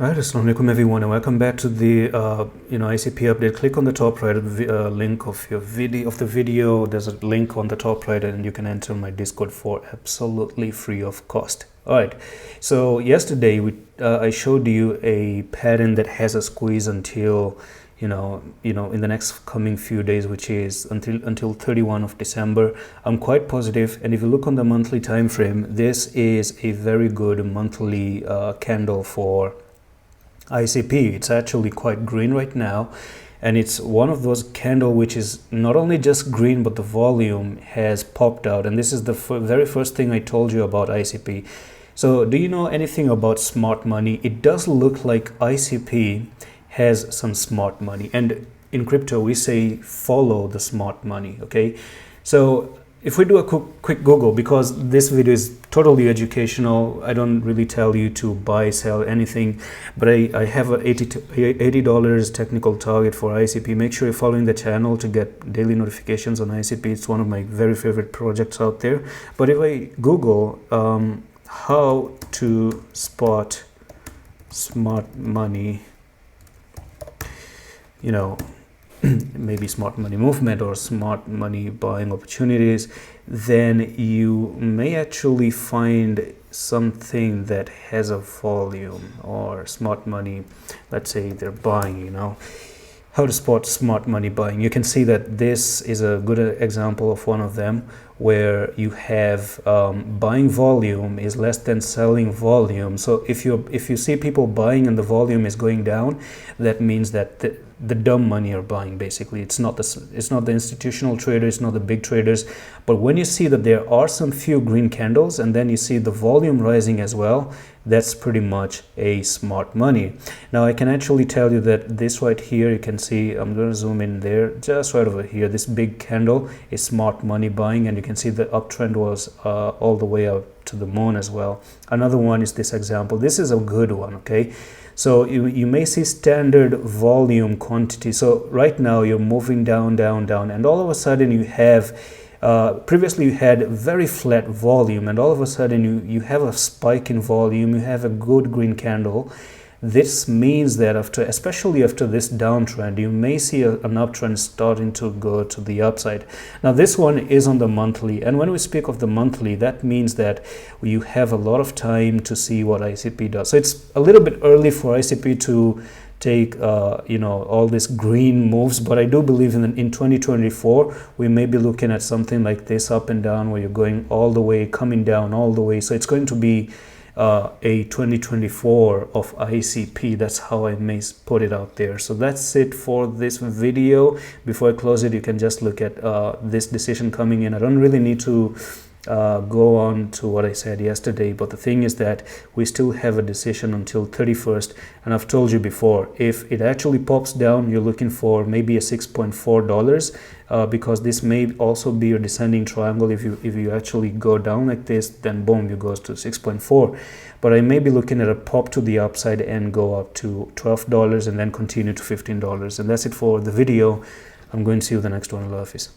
Alright, assalamualaikum everyone, and welcome back to the ICP update. Click on the top right of the link of your video. There's a link on the top right, and you can enter my Discord for absolutely free of cost. All right, so yesterday I showed you a pattern that has a squeeze until in the next coming few days, which is until 31 of December. I'm quite positive, and if you look on the monthly time frame, this is a very good monthly candle for ICP. It's actually quite green right now, and it's one of those candle which is not only just green, but the volume has popped out. And this is the very first thing I told you about ICP. So do you know anything about smart money? It does look like ICP has some smart money, and in crypto we say follow the smart money. Okay, so if we do a quick Google, because this video is totally educational, I don't really tell you to buy, sell anything, but I have a $80 technical target for ICP. Make sure you're following the channel to get daily notifications on ICP. It's one of my very favorite projects out there. But if I Google how to spot smart money, maybe smart money movement or smart money buying opportunities, then you may actually find something that has a volume or smart money. Let's say they're buying, how to spot smart money buying. You can see that this is a good example of one of them, where you have buying volume is less than selling volume. So if you see people buying and the volume is going down, that means that the dumb money are buying. Basically, it's not the institutional traders, it's not the big traders. But when you see that there are some few green candles and then you see the volume rising as well, that's pretty much a smart money. Now I can actually tell you that this right here, you can see, I'm going to zoom in there, just right over here, this big candle is smart money buying, and you can see the uptrend was all the way up to the moon as well. Another one is this example. This is a good one. Okay, so you may see standard volume quantity. So right now you're moving down, and all of a sudden you have previously you had very flat volume, and all of a sudden you have a spike in volume, you have a good green candle. This means that especially after this downtrend, you may see an uptrend starting to go to the upside. Now this one is on the monthly, and when we speak of the monthly, that means that you have a lot of time to see what ICP does. So it's a little bit early for ICP to take all these green moves, but I do believe in 2024 we may be looking at something like this, up and down, where you're going all the way, coming down all the way. So it's going to be a 2024 of ICP. That's how I may put it out there. So that's it for this video. Before I close it, you can just look at this decision coming in. I don't really need to go on to what I said yesterday, but the thing is that we still have a decision until 31st, and I've told you before, if it actually pops down, you're looking for maybe a $6.4 because this may also be your descending triangle. If you actually go down like this, then boom, you goes to 6.4. But I may be looking at a pop to the upside and go up to $12 and then continue to $15. And that's it for the video. I'm going to see you in the next one. Allah Hafiz.